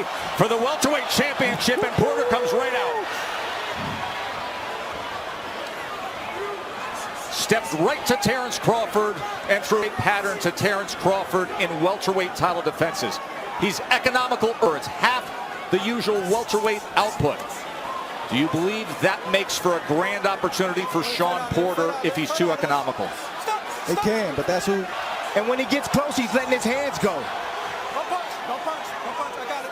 way for the welterweight championship, and Porter comes right out. Stepped right to Terence Crawford and threw a pattern to Terence Crawford in welterweight title defenses. He's economical, or it's half the usual welterweight output. Do you believe that makes for a grand opportunity for Shawn Porter if he's too economical? It can, but that's who. And when he gets close, he's letting his hands go. Don't punch, don't punch, don't punch, I got it.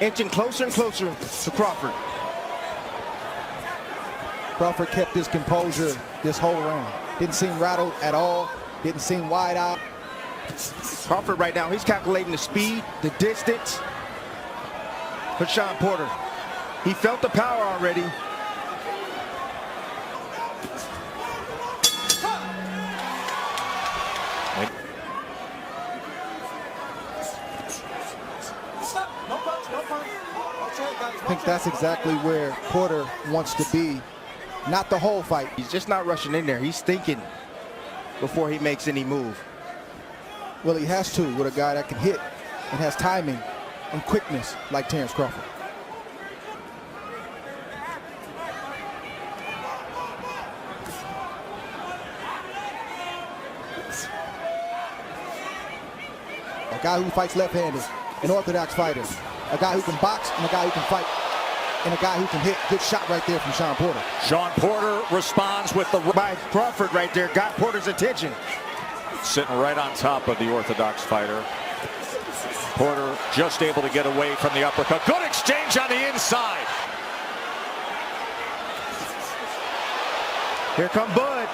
Inching closer and closer to Crawford. Crawford kept his composure this whole round. Didn't seem rattled at all. Didn't seem wide-eyed. Crawford right now, he's calculating the speed, the distance for Shawn Porter. He felt the power already. I think that's exactly where Porter wants to be. Not the whole fight. He's just not rushing in there. He's thinking before he makes any move. Well, he has to with a guy that can hit and has timing and quickness like Terence Crawford. A guy who fights left-handed, an orthodox fighter. A guy who can box and a guy who can fight. And a guy who can hit. Good shot right there from Shawn Porter. Shawn Porter responds with the by Crawford right there. Got Porter's attention. Sitting right on top of the orthodox fighter. Porter just able to get away from the uppercut. Good exchange on the inside. Here come Bud.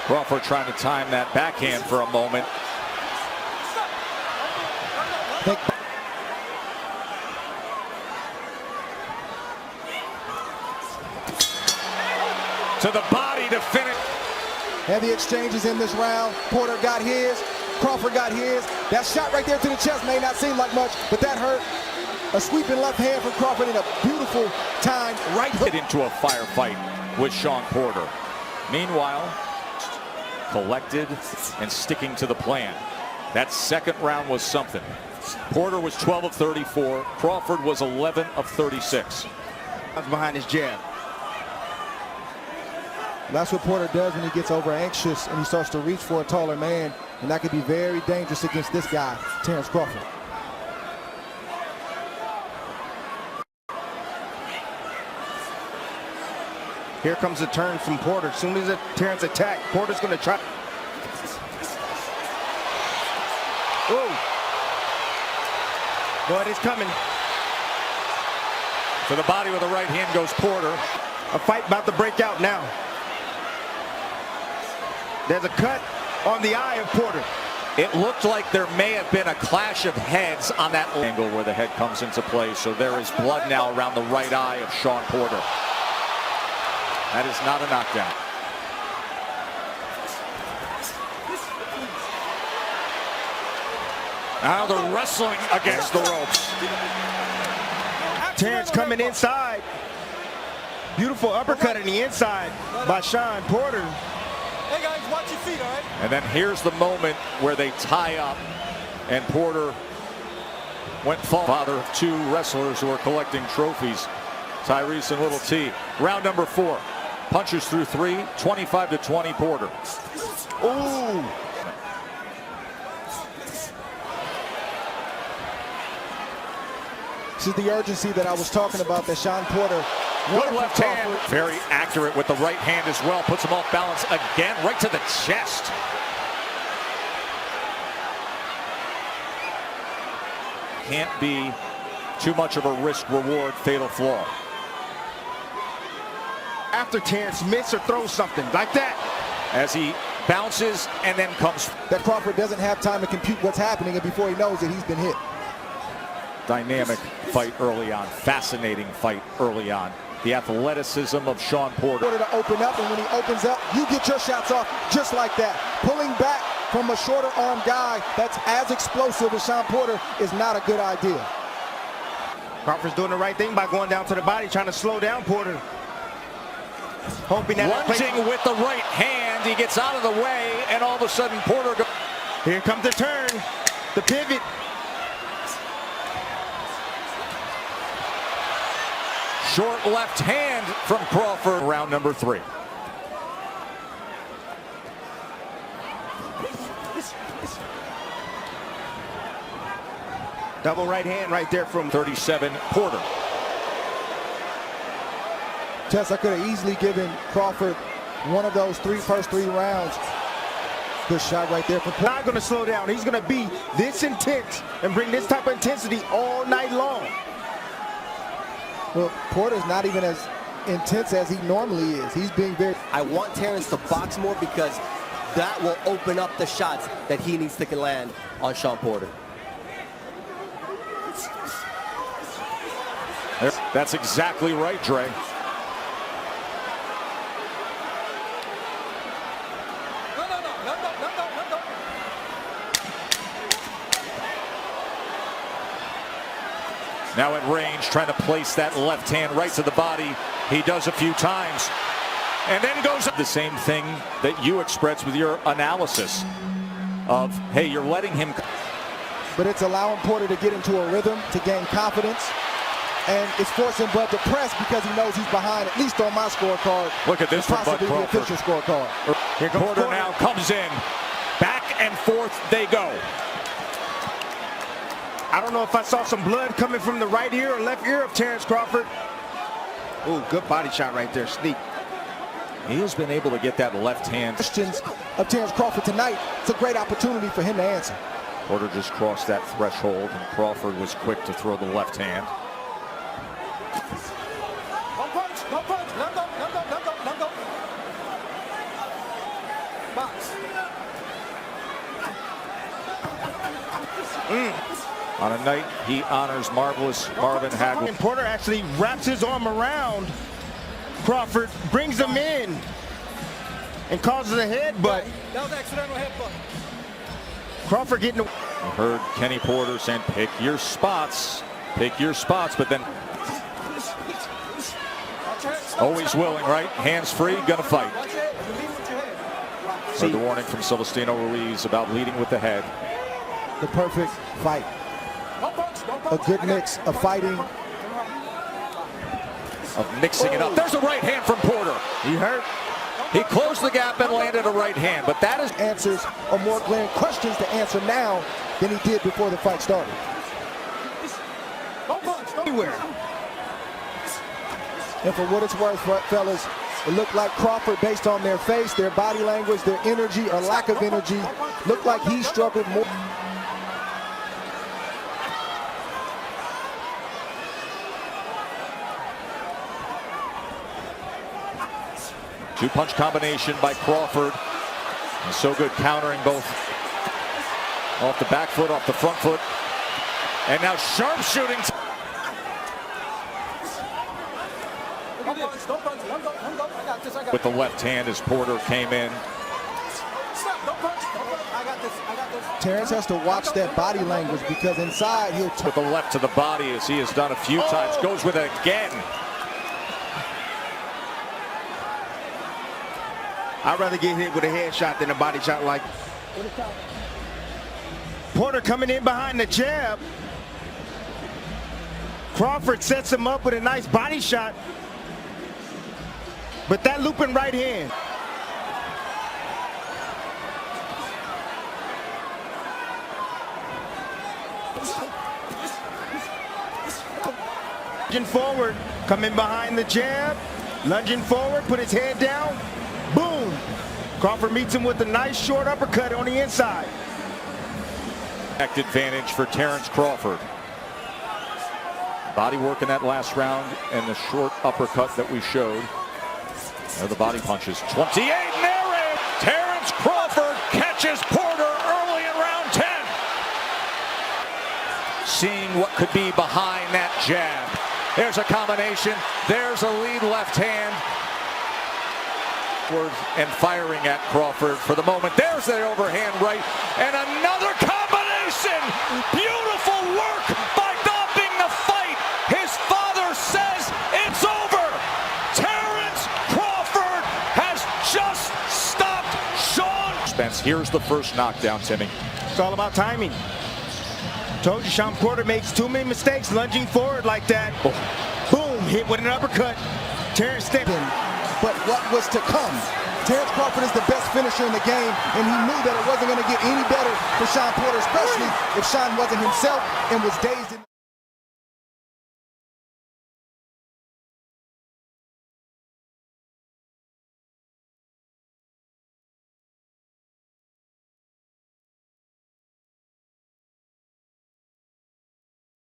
Crawford trying to time that backhand for a moment. To the body to finish. Heavy exchanges in this round. Porter got his. Crawford got his. That shot right there to the chest may not seem like much, but that hurt. A sweeping left hand from Crawford in a beautiful time right hook. Into a firefight with Shawn Porter. Meanwhile, collected and sticking to the plan. That second round was something. Porter was 12 of 34. Crawford was 11 of 36. Behind his jab. That's what Porter does when he gets over anxious and he starts to reach for a taller man, and that could be very dangerous against this guy, Terence Crawford. Here comes the turn from Porter. As soon as Terence attack, Porter's going to try. Ooh. But it's coming. To the body with the right hand goes Porter. A fight about to break out now. There's a cut on the eye of Porter. It looked like there may have been a clash of heads on that angle where the head comes into play. So there is blood now around the right eye of Shawn Porter. That is not a knockdown. Now they're wrestling against the ropes. Terence coming inside. Beautiful uppercut in the inside by Shawn Porter. Hey guys, watch your feet, all right? And then here's the moment where they tie up, and Porter went father of two wrestlers who are collecting trophies, Tyrese and Little T. Round number 4. Punches through 3, 25-20 Porter. Ooh. This is the urgency that I was talking about that Shawn Porter. Good left hand. Very accurate with the right hand as well. Puts him off balance again, right to the chest. Can't be too much of a risk-reward fatal flaw. After Terence misses or throws something like that. As he bounces and then comes. That Crawford doesn't have time to compute what's happening, and before he knows it, he's been hit. Dynamic fight early on. Fascinating fight early on. The athleticism of Shawn Porter. To open up, and when he opens up, you get your shots off just like that. Pulling back from a shorter arm guy that's as explosive as Shawn Porter is not a good idea. Crawford's doing the right thing by going down to the body, trying to slow down Porter. Hoping that lunging with the right hand, he gets out of the way, and all of a sudden Porter goes. Here comes the turn, the pivot. Short left hand from Crawford. Round number 3. Double right hand right there from 37, Porter. Tess, I could have easily given Crawford one of those first three rounds. Good shot right there from Porter. Not going to slow down. He's going to be this intense and bring this type of intensity all night long. Well, Porter's not even as intense as he normally is. He's being very... I want Terence to box more because that will open up the shots that he needs to land on Shawn Porter. That's exactly right, Dre. Now at range, trying to place that left hand right to the body. He does a few times. And then goes up. The same thing that you expressed with your analysis of, hey, you're letting him. But it's allowing Porter to get into a rhythm, to gain confidence. And it's forcing Bud to press because he knows he's behind, at least on my scorecard. Look at this from Bud possibly the Crawford. official scorecard. Here comes Porter now comes in. Back and forth they go. I don't know if I saw some blood coming from the right ear or left ear of Terence Crawford. Ooh, good body shot right there, sneak. He has been able to get that left hand. Questions of Terence Crawford tonight. It's a great opportunity for him to answer. Porter just crossed that threshold, and Crawford was quick to throw the left hand. Don't punch, don't punch. Let him go, let him go, let him go, let him go. Box. On a night he honors marvelous Marvin Hagel. And Porter actually wraps his arm around Crawford, brings him in, and causes a headbutt. That was an accidental headbutt. Crawford getting the... You heard Kenny Porter saying, pick your spots, but then always willing, right? Hands free, gonna fight. Watch it. You lead with your head. Heard the warning from Celestino Ruiz about leading with the head. The perfect fight. Don't punch, don't A punch. good mix of fighting. Of mixing it up. There's a right hand from Porter. He hurt. He closed the gap and landed a right hand, but that is... Answers or more glaring questions to answer now than he did before the fight started. Don't punch, don't Anywhere. And for what it's worth, fellas, it looked like Crawford, based on their face, their body language, their energy or lack of energy, looked like he struggled more. Two-punch combination by Crawford. And so good countering both off the back foot, off the front foot. And now sharpshooting. punch, don't punch. Let him go, let him go. I got this, I got With the left hand as Porter came in. Stop, don't punch, don't punch. I got this, I got this. Terence has to watch that body language because inside he'll... With the left to the body as he has done a few times. Goes with it again. I'd rather get hit with a headshot than a body shot like. Porter coming in behind the jab. Crawford sets him up with a nice body shot. But that looping right hand. Lunging forward, coming behind the jab. Lunging forward, put his head down. Boom! Crawford meets him with a nice short uppercut on the inside. Advantage for Terence Crawford. Body work in that last round and the short uppercut that we showed. There are the body punches. 28 narrow. Terence Crawford catches Porter early in round 10. Seeing what could be behind that jab. There's a combination. There's a lead left hand. And firing at Crawford for the moment. There's the overhand right. And another combination. Beautiful work by stopping the fight. His father says it's over. Terence Crawford Here's the first knockdown, Timmy. It's all about timing. Told you, Shawn Porter makes too many mistakes lunging forward like that. Oh. Boom, hit with an uppercut. Terence stepping. But what was to come? Terence Crawford is the best finisher in the game, and he knew that it wasn't going to get any better for Shawn Porter, especially if Shawn wasn't himself and was dazed.